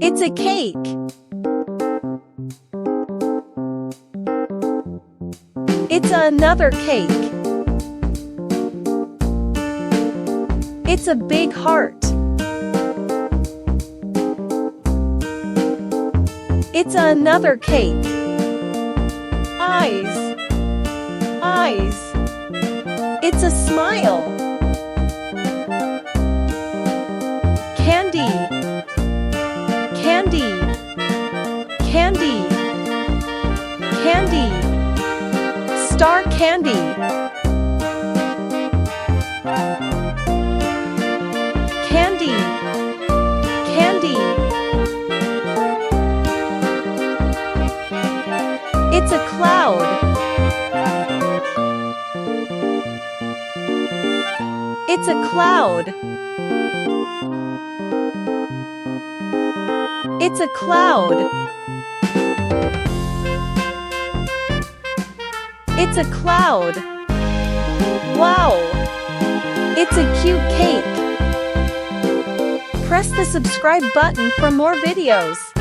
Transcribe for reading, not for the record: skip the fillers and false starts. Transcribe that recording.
It's a cake. It's another cake. It's a big heart. It's another cake. Eyes. Eyes. It's a smile. Candy. Candy. Candy. Candy. Star candy. Candy. Candy. It's a cloud. It's a cloud. It's a cloud. It's a cloud. Wow! It's a cute cake. Press the subscribe button for more videos.